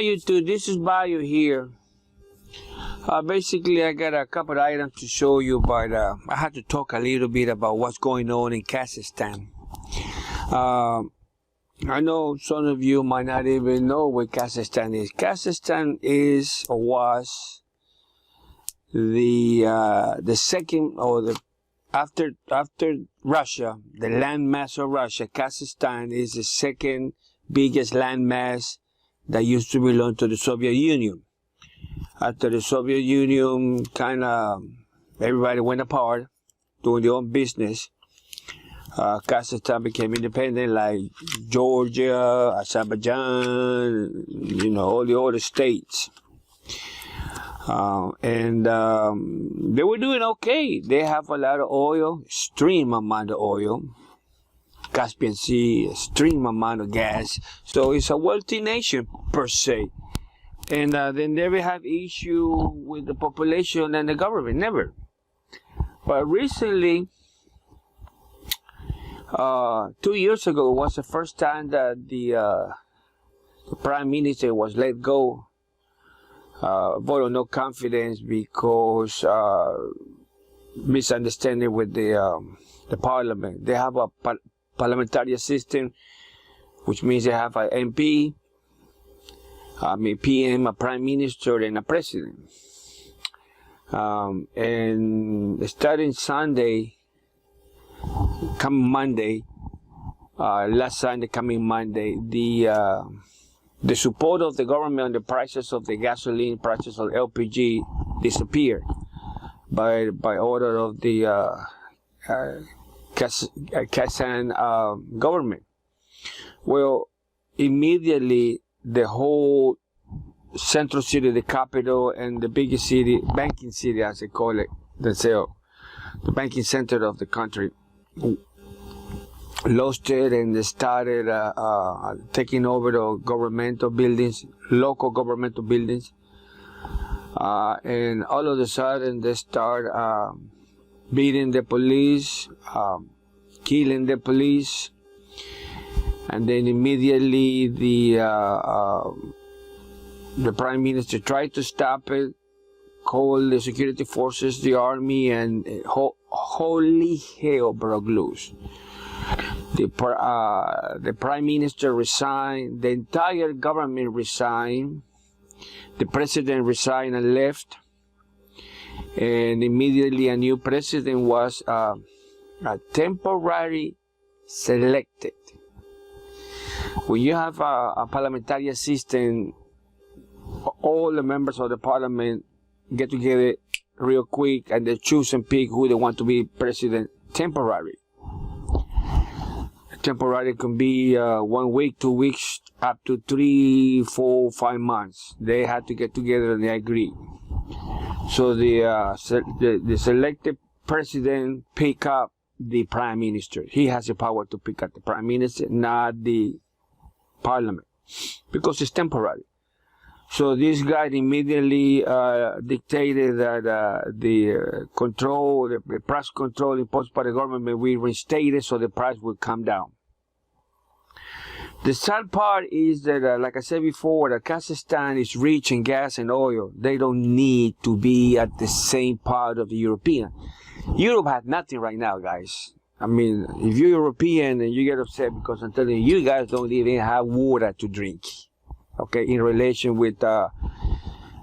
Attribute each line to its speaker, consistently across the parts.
Speaker 1: Hi YouTube, this is Bayu here. Basically, I got a couple of items to show you, but I had to talk a little bit about what's going on in Kazakhstan. I know some of you might not even know what Kazakhstan is. Kazakhstan is or was the second, or the after Russia, the landmass of Russia. Kazakhstan is the second biggest landmass that used to belong to the Soviet Union. After the Soviet Union, kind of everybody went apart, doing their own business. Kazakhstan became independent, like Georgia, Azerbaijan, all the other states. And they were doing okay. They have a lot of oil, extreme amount of oil. Caspian Sea, extreme amount of gas. So it's a wealthy nation per se. And they never have issue with the population and the government, never. But recently, 2 years ago was the first time that the prime minister was let go, vote of no confidence, because misunderstanding with the parliament. They have a parliamentary system, which means they have an MP, PM, a prime minister, and a president. And starting Sunday, coming Monday, last Sunday, coming Monday, the support of the government on the prices of the gasoline, prices of LPG disappeared by order of the Kazakh government. Well, immediately the whole central city, the capital, and the biggest city, banking city as they call it, the banking center of the country, lost it, and they started taking over the governmental buildings, local governmental buildings, and all of a sudden they start beating the police, killing the police, and then immediately the prime minister tried to stop it, called the security forces, the army, and holy hell broke loose. The prime minister resigned, the entire government resigned, the president resigned and left, and immediately a new president was temporarily selected. When you have a parliamentary system, all the members of the parliament get together real quick and they choose and pick who they want to be president temporary. Temporary can be 1 week, 2 weeks, up to 3, 4, 5 months. They had to get together and they agreed. So the selected president pick up the prime minister. He has the power to pick up the prime minister, not the parliament, because it's temporary. So this guy immediately dictated that the price control imposed by the government will be reinstated, so the price will come down. The sad part is that, like I said before, that Kazakhstan is rich in gas and oil. They don't need to be at the same part of the European. Europe has nothing right now, guys. I mean, if you're European and you get upset because I'm telling you, you guys don't even have water to drink. Okay, in relation with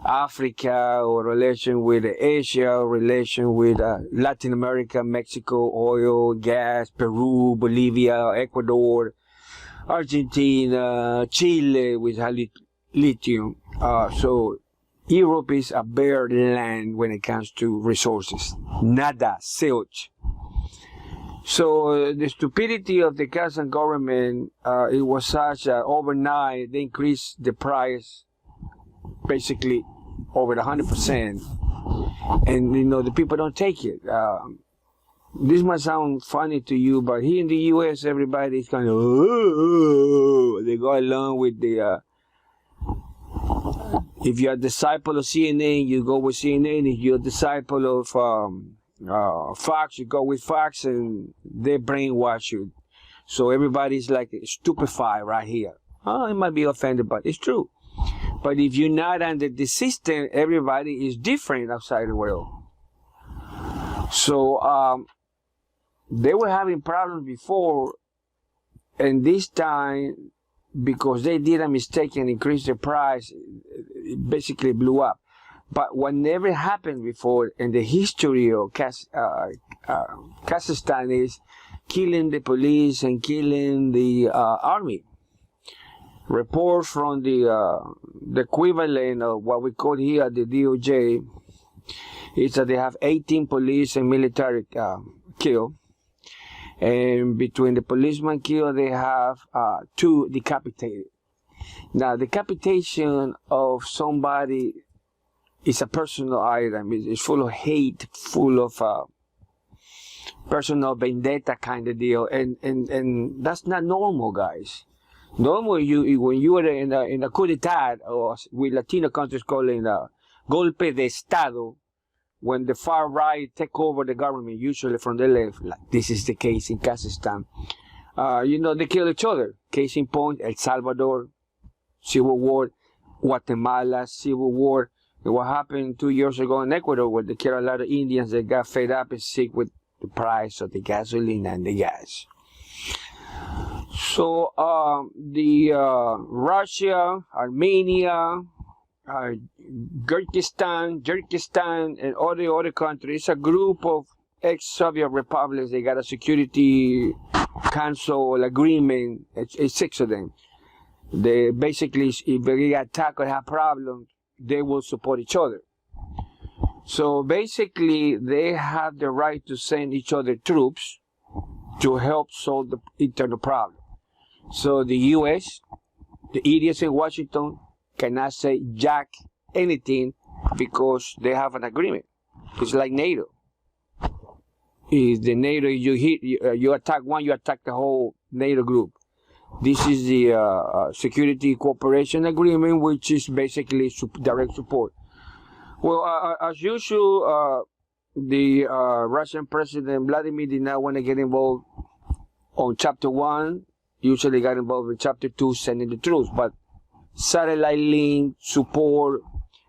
Speaker 1: Africa, or relation with Asia, or relation with Latin America, Mexico, oil, gas, Peru, Bolivia, Ecuador, Argentina, Chile with lithium. So Europe is a bare land when it comes to resources. Nada, zilch. So the stupidity of the Kazakh government, it was such that overnight they increased the price basically over 100%, and the people don't take it. This might sound funny to you, but here in the U.S., everybody's kind of they go along with the. If you're a disciple of CNN, you go with CNN. If you're a disciple of Fox, you go with Fox, and they brainwash you. So everybody's like stupefied right here. Oh, it might be offended, but it's true. But if you're not under the system, everybody is different outside the world. So they were having problems before, and this time, because they did a mistake and increased the price, it basically blew up. But what never happened before in the history of Kazakhstan is killing the police and killing the army. Reports from the equivalent of what we call here the DOJ is that they have 18 police and military killed. And between the policemen killed, they have 2 decapitated. Now, decapitation of somebody is a personal item. It's full of hate, full of personal vendetta kind of deal. And that's not normal, guys. Normally, when you are in a coup d'etat, or with Latino countries calling a golpe de Estado, when the far right take over the government, usually from the left, like this is the case in Kazakhstan, they kill each other. Case in point, El Salvador, Civil War, Guatemala, Civil War. And what happened 2 years ago in Ecuador, where they killed a lot of Indians that got fed up and sick with the price of the gasoline and the gas. So Russia, Armenia, Kyrgyzstan, and all the other countries, a group of ex-Soviet republics. They got a Security Council agreement. It's 6 of them. They basically, if they attack or have problems, they will support each other. So basically, they have the right to send each other troops to help solve the internal problem. So the U.S., the idiots in Washington, cannot say jack anything because they have an agreement. It's like NATO. Is the NATO, you attack one, you attack the whole NATO group. This is the Security Cooperation Agreement, which is basically direct support. Well, as usual, the Russian President Vladimir did not want to get involved on Chapter 1. Usually got involved in Chapter 2, sending the troops. But satellite link, support,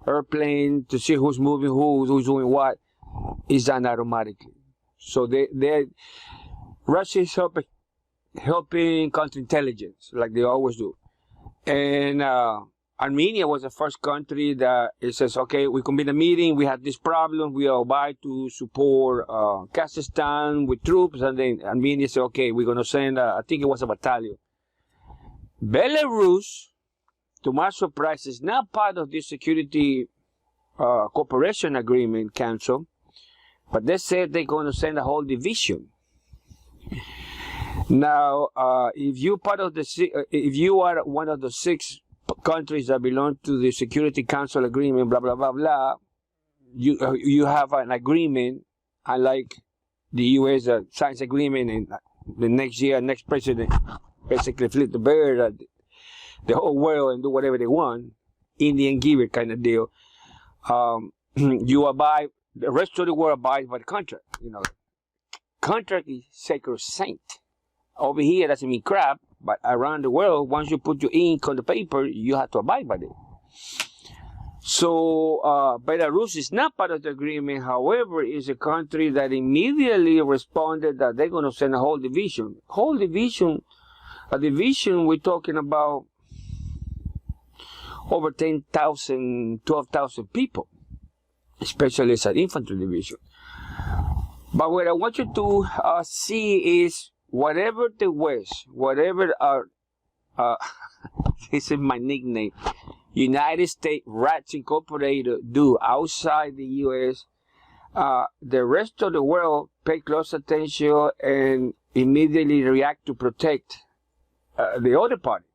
Speaker 1: airplane, to see who's moving who's doing what, is done automatically. So Russia is helping counterintelligence, like they always do. And Armenia was the first country that it says, okay, we convene a meeting, we have this problem, we are about to support Kazakhstan with troops, and then Armenia said, okay, we're going to send, I think it was a battalion. Belarus, to my surprise, is not part of the Security Cooperation Agreement Council, but they said they're going to send a whole division. Now, if you are one of the 6 countries that belong to the Security Council Agreement, blah blah blah blah, you have an agreement, unlike the U.S. signs agreement, and the next year, next president basically flip the bird, the whole world, and do whatever they want, Indian give it kind of deal. You abide, the rest of the world abides by the contract. Contract is sacrosanct. Over here, doesn't mean crap, but around the world, once you put your ink on the paper, you have to abide by it. So Belarus is not part of the agreement. However, is a country that immediately responded that they're going to send a whole division. A division, we're talking about over 10,000, 12,000 people, especially as an infantry division. But what I want you to see is whatever the West, whatever this is my nickname, United States Rats Incorporated do outside the U.S., the rest of the world pay close attention and immediately react to protect the other party.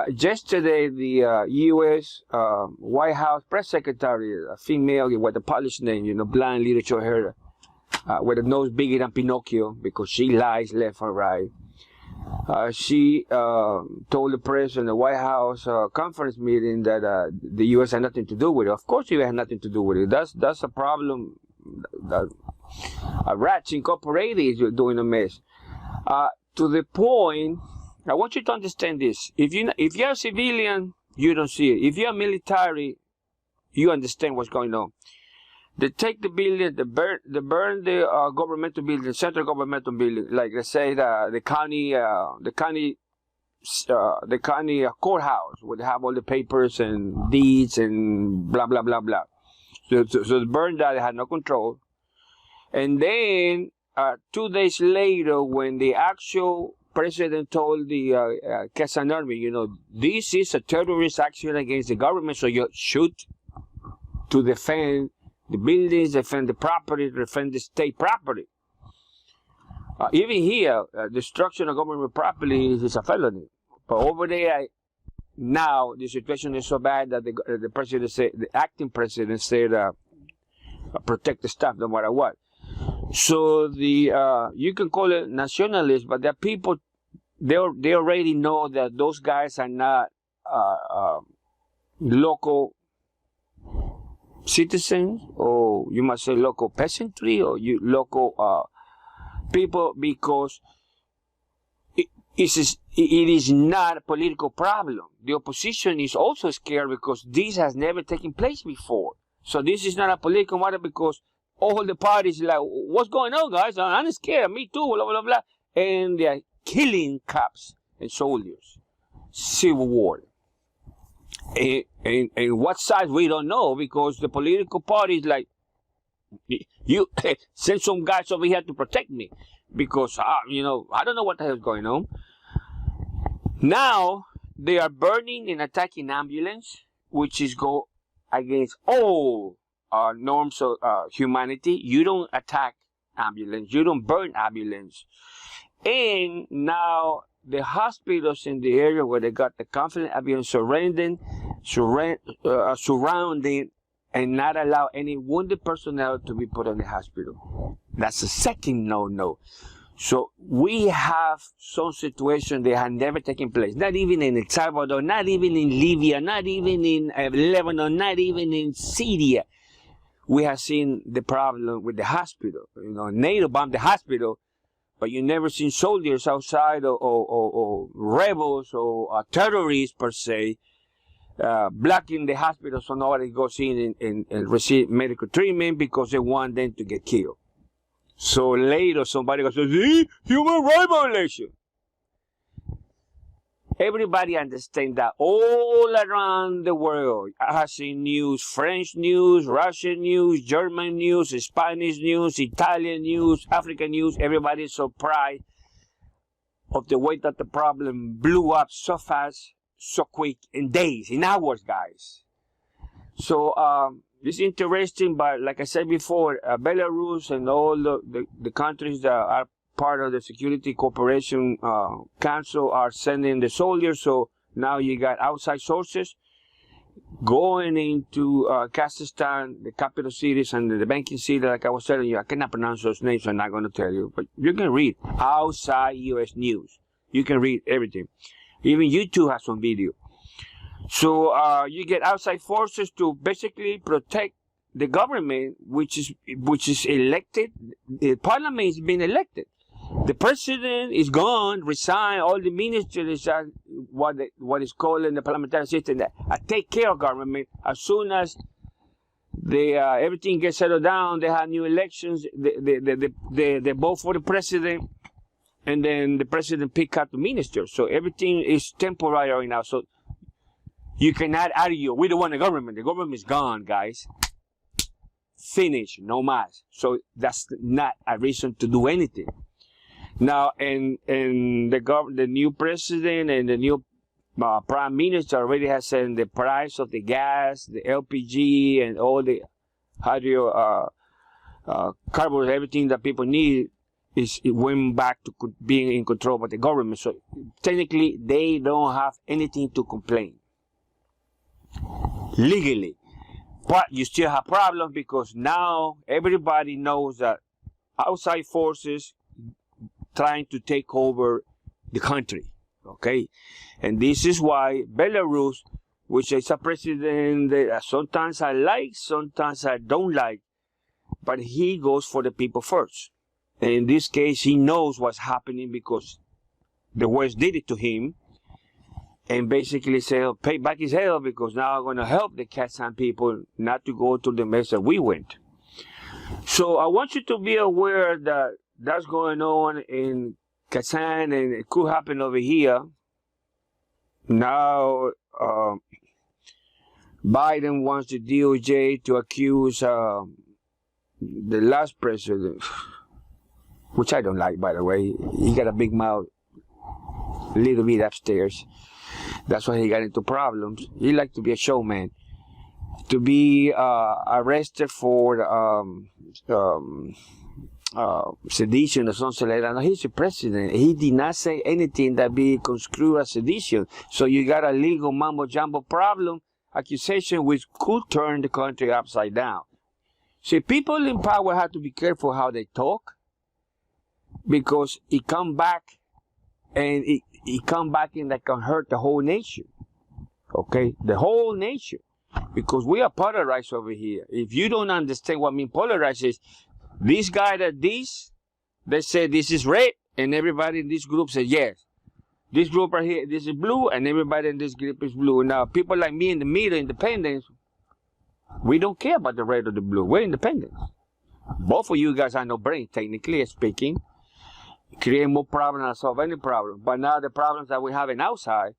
Speaker 1: Yesterday, the U.S. White House press secretary, a female with a Polish name, blonde, little short hair, with a nose bigger than Pinocchio because she lies left and right. She told the press in the White House conference meeting that the U.S. had nothing to do with it. Of course, you had nothing to do with it. That's a problem. Rats Incorporated is doing a mess. To the point, I want you to understand this. If you're a civilian you don't see it. If you're military, you understand what's going on. They take the building, they burn the governmental building, central governmental building, like they say the county courthouse, where they have all the papers and deeds and blah blah blah blah. So they burned that. They had no control. And then 2 days later, when the actual president told the Kazakhstan army, this is a terrorist action against the government, so you shoot to defend the buildings, defend the property, defend the state property. Even here, destruction of government property is a felony. But over there, now the situation is so bad that the president said, the acting president said, protect the staff no matter what. So you can call it nationalist, but the people, they already know that those guys are not local citizens, or you must say local peasantry, or local people, because it is not a political problem. The opposition is also scared because this has never taken place before. So this is not a political matter because all the parties are like, what's going on, guys? I'm scared. Me too. Blah blah blah. And they are killing cops and soldiers. Civil war. And what side we don't know, because the political party is like, you send some guys over here to protect me, because I don't know what the hell is going on. Now they are burning and attacking ambulance, which is go against all norms of humanity. You don't attack ambulance, you don't burn ambulance. And now the hospitals in the area where they got the conflict have been surrounding and not allow any wounded personnel to be put in the hospital. That's the second no-no. So we have some situation that have never taken place. Not even in El Salvador, not even in Libya, not even in Lebanon, not even in Syria. We have seen the problem with the hospital. NATO bombed the hospital, but you never seen soldiers outside or rebels or terrorists per se blocking the hospital so nobody goes in and receive medical treatment because they want them to get killed. So later somebody goes, see, human rights violation. Everybody understands that all around the world. I have seen news, French news, Russian news, German news, Spanish news, Italian news, African news. Everybody is surprised of the way that the problem blew up so fast, so quick, in days, in hours, guys. So it's interesting, but like I said before, Belarus and all the countries that are part of the Security Cooperation Council are sending the soldiers. So now you got outside sources going into Kazakhstan, the capital cities and the banking city. Like I was telling you, I cannot pronounce those names, so I'm not going to tell you. But you can read outside U.S. news. You can read everything. Even YouTube has some video. So you get outside forces to basically protect the government, which is elected. The parliament is being elected. The president is gone, resigned. All the ministers are what is called in the parliamentary system that take care of government. As soon as everything gets settled down, they have new elections. They vote for the president, and then the president pick out the ministers. So everything is temporary right now. So you cannot argue. We don't want the government. The government is gone, guys. Finish, no más. So that's not a reason to do anything. Now, and the new president and the new prime minister already has said the price of the gas, the LPG, and all the carbon, everything that people need, it went back to being in control by the government. So technically, they don't have anything to complain legally. But you still have problems because now everybody knows that outside forces trying to take over the country, okay? And this is why Belarus, which is a president that sometimes I like, sometimes I don't like, but he goes for the people first. And in this case, he knows what's happening because the West did it to him. and basically say, pay back his hell, because now I'm going to help the Kazakhstan people not to go through the mess that we went. So I want you to be aware that that's going on in Kazakhstan, and it could happen over here. Now, Biden wants the DOJ to accuse the last president, which I don't like, by the way. He got a big mouth, a little bit upstairs. That's why he got into problems. He liked to be a showman. To be arrested for sedition or something like that. No, he's the president. He did not say anything that be construed as sedition. So you got a legal mumbo jumbo problem, accusation which could turn the country upside down. See, people in power have to be careful how they talk, because it come back, and it come back and that can hurt the whole nation. Okay, the whole nation, because we are polarized over here. If you don't understand what I mean polarized is, this guy that this, they say this is red, and everybody in this group says yes. This group right here, this is blue, and everybody in this group is blue. Now, people like me in the middle, independents, we don't care about the red or the blue. We're independents. Both of you guys have no brain, technically speaking. Create more problems than solve any problem. But now the problems that we have in outside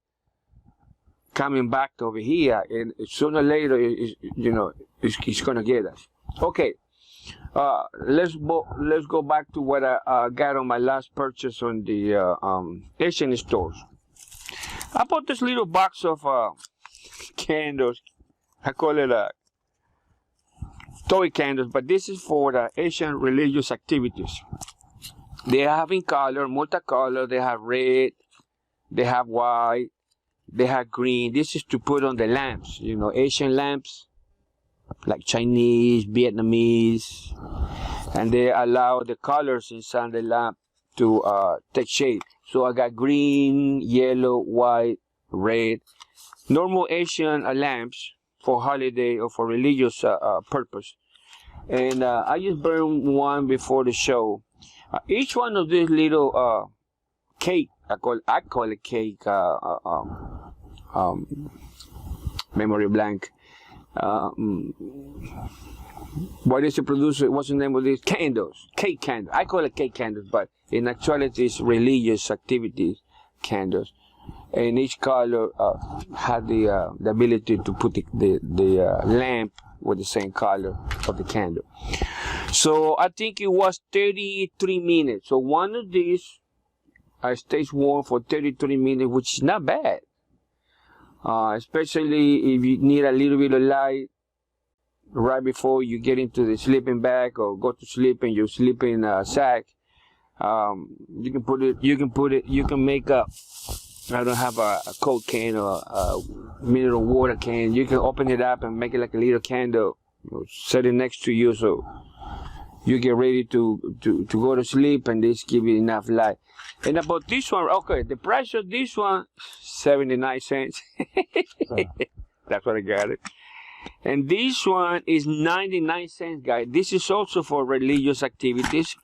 Speaker 1: coming back to over here, and sooner or later, it's going to get us. Okay. Let's go back to what I got on my last purchase on the Asian stores. I bought this little box of candles. I call it toy candles, but this is for the Asian religious activities. They have in color, multicolor. They have red, they have white, they have green. This is to put on the lamps, Asian lamps, like Chinese, Vietnamese, and they allow the colors inside the lamp to take shape. So I got green, yellow, white, red. Normal Asian lamps for holiday or for religious purpose. And I just burned one before the show. Each one of these little cake, I call it cake, memory blank. What is the producer? What's the name of these? Candles. Cake candles. I call it cake candles, but in actuality it's religious activities candles. And each color had the ability to put the lamp with the same color of the candle. So I think it was 33 minutes. So one of these stays warm for 33 minutes, which is not bad. Especially if you need a little bit of light right before you get into the sleeping bag or go to sleep and you sleep in a sack. You can make a, I don't have a Coke can or a mineral water can. You can open it up and make it like a little candle, set it next to you so you get ready to go to sleep, and this give you enough light. And about this one, okay, the price of this one, 79 cents. That's what I got it. And this one is 99 cents, guys. This is also for religious activities,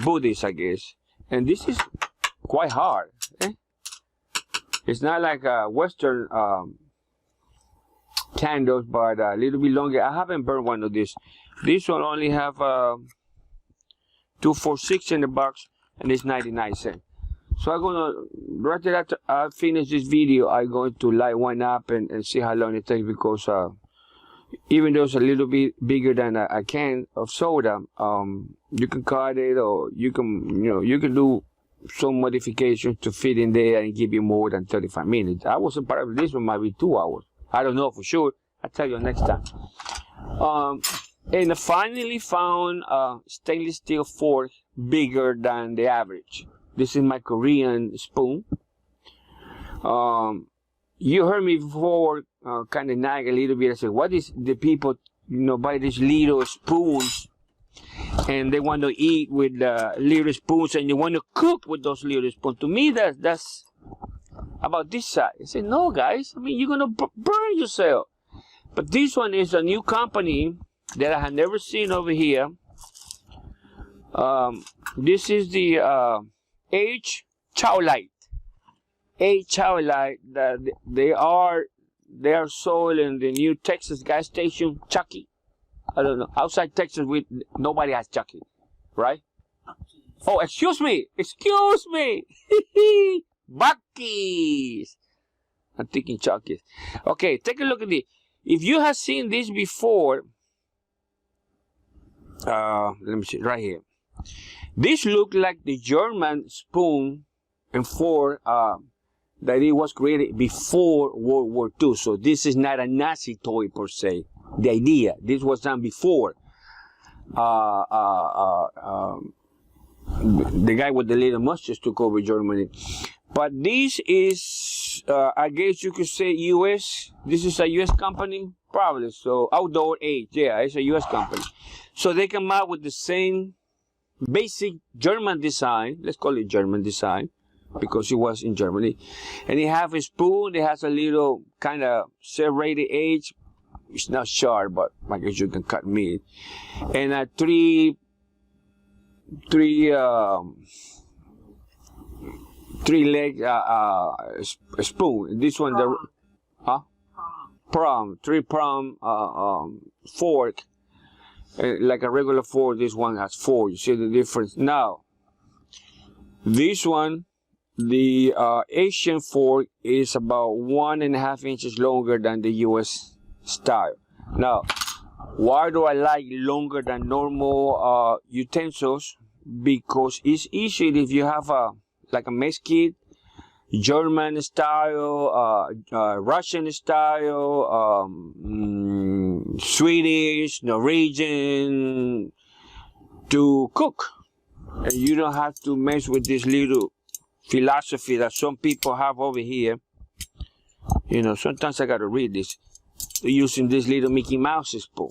Speaker 1: Buddhist, I guess. And this is quite hard. It's not like Western candles, but a little bit longer. I haven't burned one of these. This one only have 2 for $6 in the box, and it's 99 cents. So I'm gonna, right after I finish this video, I'm going to light one up and see how long it takes, because even though it's a little bit bigger than a can of soda, you can cut it, or you can do some modifications to fit in there and give you more than 35 minutes. I was surprised this one might be 2 hours. I don't know for sure. I'll tell you next time. And I finally found a stainless steel fork bigger than the average. This is my Korean spoon. You heard me before kind of nag a little bit. I said, what is the people, buy these little spoons, and they want to eat with little spoons, and you want to cook with those little spoons. To me, that's about this size. I said, no, guys. I mean, you're going to burn yourself. But this one is a new company that I have never seen over here. This is the H Chow Light. 8 Chevrolet that they are sold in the new Texas gas station, Chucky. I don't know. Outside Texas, nobody has Chucky, right? Oh, excuse me. Bucky's. I'm thinking Chucky's. Okay, take a look at this. If you have seen this before, let me see, right here. This looked like the German spoon and fork that it was created before World War II. So this is not a Nazi toy per se. The idea, this was done before. The guy with the little mustache took over Germany. But this is, I guess you could say US. This is a US company, probably. So Outdoor Age, yeah, it's a US company. So they come out with the same basic German design. Let's call it German design because it was in Germany. And it has a spoon. It has a little kind of serrated edge. It's not sharp, but I guess you can cut meat. And a three leg spoon. This one, three prong fork, like a regular fork. This one has 4. You see the difference now. This one, the Asian fork, is about 1.5 inches longer than the US style. Now, why do I like longer than normal utensils? Because it's easy if you have like a mess kit, German style, Russian style, Swedish, Norwegian, to cook. And you don't have to mess with this little philosophy that some people have over here. You know, sometimes I gotta read this. Using this little Mickey Mouse spoon.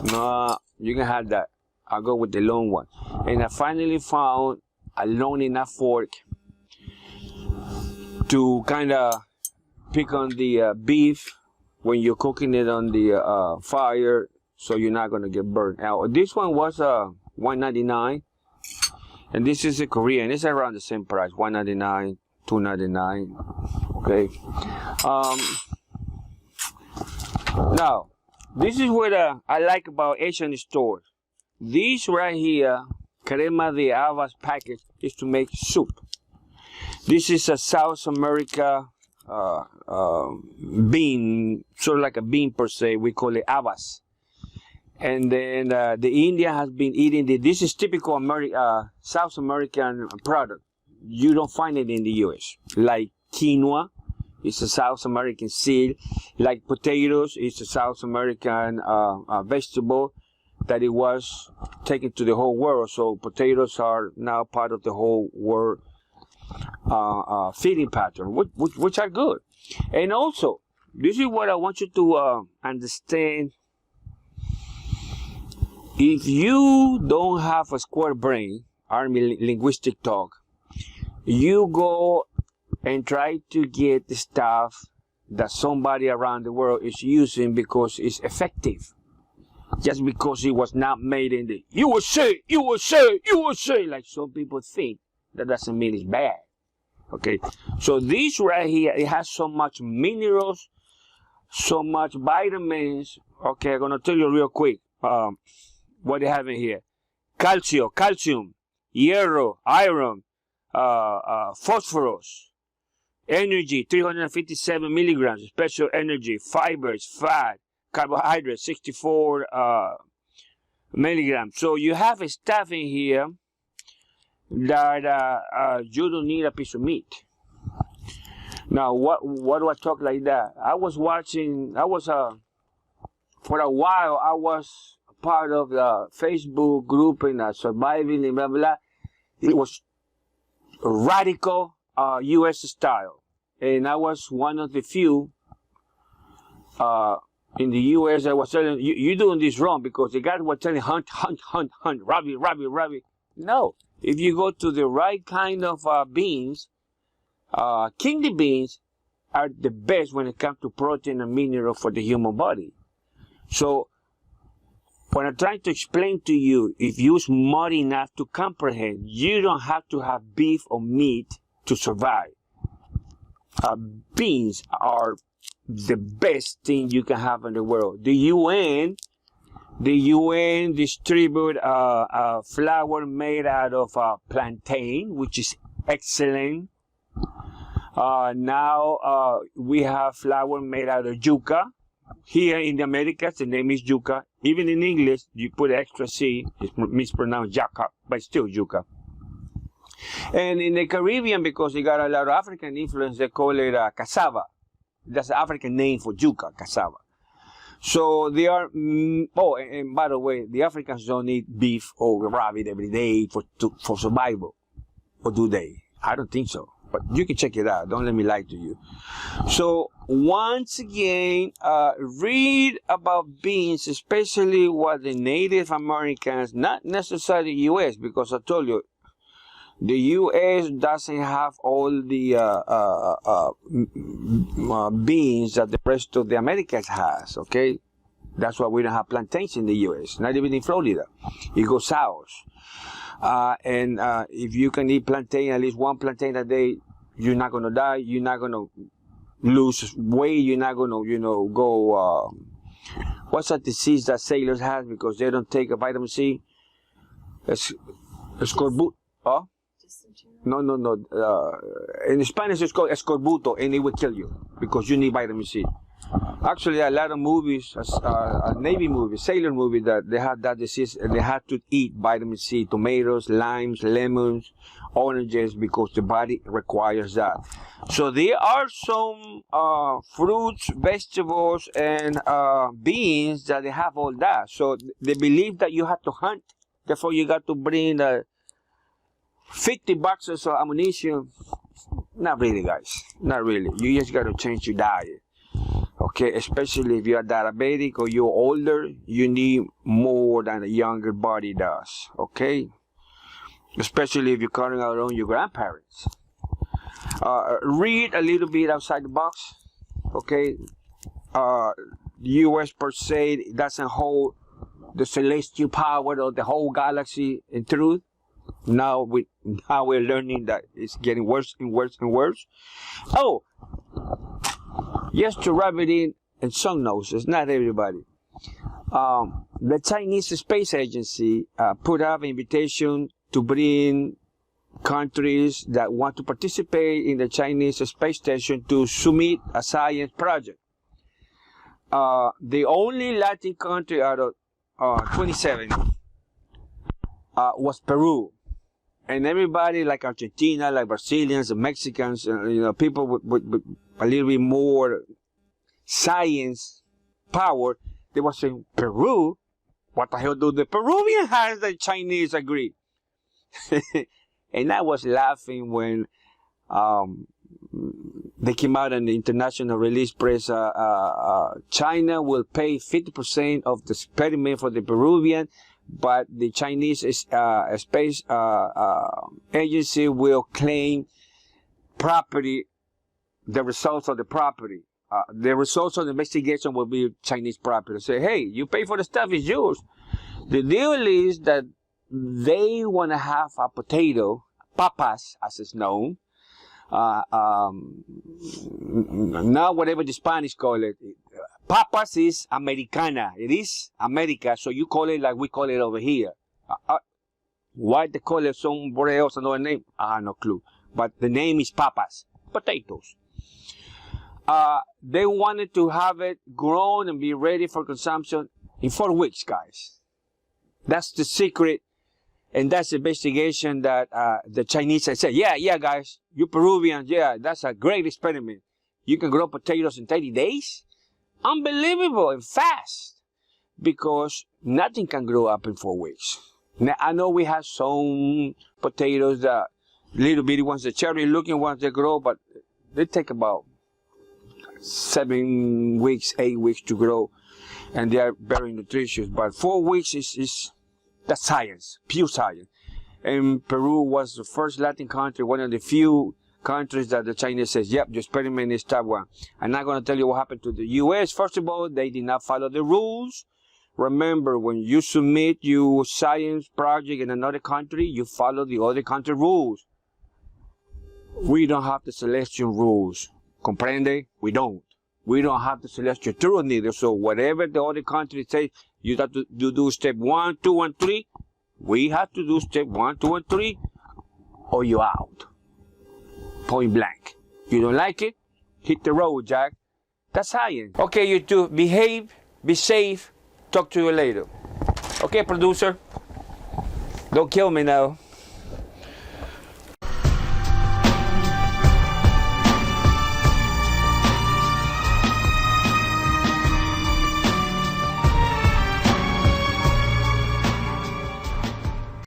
Speaker 1: No, you can have that. I'll go with the long one. And I finally found a long enough fork to kind of pick on the beef when you're cooking it on the fire, so you're not going to get burnt. Now, this one was $1.99, and this is a Korean. It's around the same price, $1.99, $2.99. Okay. Now, this is what I like about Asian stores. This right here, crema de habas package, is to make soup. This is a South America bean, sort of like a bean per se. We call it habas. And then the India has been eating this. This is typical South American product. You don't find it in the US. Like quinoa, it's a South American seed. Like potatoes, it's a South American vegetable that it was taken to the whole world. So potatoes are now part of the whole world feeding pattern, which are good. And also, this is what I want you to understand. If you don't have a square brain, Army linguistic talk, you go and try to get the stuff that somebody around the world is using because it's effective. Just because it was not made in the USA, like some people think, that doesn't mean it's bad. Okay, so this right here, it has so much minerals, so much vitamins. Okay, I'm gonna tell you real quick what they have in here: calcium, hierro, iron, phosphorus, energy 357 milligrams, special energy, fibers, fat, carbohydrates 64 milligrams. So you have a stuff in here that you don't need a piece of meat. Now, what do I talk like that? I was for a while, I was part of the Facebook group in surviving and blah, blah. It was radical US style. And I was one of the few in the US that was telling, you're doing this wrong, because the guys were telling hunt, robbery. No. If you go to the right kind of beans, kidney beans are the best when it comes to protein and mineral for the human body. So, when I'm trying to explain to you, if you're smart enough to comprehend, you don't have to have beef or meat to survive. beans are the best thing you can have in the world. The UN distribute a flour made out of plantain, which is excellent. Now we have flour made out of yuca. Here in the Americas, the name is yuca. Even in English, you put extra C. It's mispronounced yucca, but still yuca. And in the Caribbean, because they got a lot of African influence, they call it cassava. That's the African name for yuca, cassava. So they are, oh, and by the way, the Africans don't eat beef or rabbit every day for survival. Or do they? I don't think so. But you can check it out. Don't let me lie to you. So once again, read about beans, especially what the Native Americans, not necessarily the U.S., because I told you, the U.S. doesn't have all the beans that the rest of the Americas has, okay? That's why we don't have plantains in the U.S., not even in Florida. It goes south. And if you can eat plantain, at least one plantain a day, you're not going to die. You're not going to lose weight. You're not going to, go... what's that disease that sailors have because they don't take a vitamin C? Escorbuto. Huh? No. In Spanish, it's called escorbuto, and it will kill you because you need vitamin C. Actually, a lot of movies, Navy movies, sailor movies, that they have that disease, and they have to eat vitamin C, tomatoes, limes, lemons, oranges, because the body requires that. So there are some fruits, vegetables, and beans that they have all that. So they believe that you have to hunt. Therefore, you got to bring 50 boxes of ammunition. Not really, guys. Not really. You just got to change your diet. Okay, especially if you're diabetic or you're older, you need more than a younger body does. Okay, especially if you're carrying around your grandparents. Read a little bit outside the box. Okay, the U.S. per se doesn't hold the celestial power of the whole galaxy in truth. Now we're learning that it's getting worse and worse and worse. Oh. Just to rub it in, and some knows, it's not everybody. The Chinese Space Agency put out an invitation to bring countries that want to participate in the Chinese space station to submit a science project. The only Latin country out of 27 was Peru. And everybody, like Argentina, like Brazilians and Mexicans, people with a little bit more science power, they were saying, Peru? What the hell do the Peruvians have the Chinese agree? And I was laughing when they came out in the international release press, China will pay 50% of the experiment for the Peruvian, but the Chinese space agency will claim property, the results of the property. The results of the investigation will be Chinese property. Say, hey, you pay for the stuff, it's yours. The deal is that they want to have a potato, papas, as it's known. Now, whatever the Spanish call it, papas is Americana. It is America, so you call it like we call it over here. Why they call it somewhere else another name? I have no clue. But the name is papas, potatoes. They wanted to have it grown and be ready for consumption in 4 weeks, guys. That's the secret, and that's the investigation that the Chinese said, yeah, guys, you Peruvians, yeah, that's a great experiment. You can grow potatoes in 30 days? Unbelievable and fast, because nothing can grow up in 4 weeks. Now, I know we have some potatoes, that little bitty ones, the cherry looking ones, they grow, but they take about 7 weeks, 8 weeks to grow, and they are very nutritious. But 4 weeks is that's science, pure science. And Peru was the first Latin country, one of the few countries that the Chinese says, yep, the experiment is type 1. I'm not going to tell you what happened to the U.S. First of all, they did not follow the rules. Remember, when you submit your science project in another country, you follow the other country rules. We don't have the celestial rules. Comprende? We don't. We don't have the celestial truth neither. So whatever the other country say, you have to do step 1, 2, and 3. We have to do step 1, 2, and 3, or you're out. Point blank. You don't like it? Hit the road, Jack. That's science. Okay, you two, behave, be safe. Talk to you later. Okay, producer? Don't kill me now.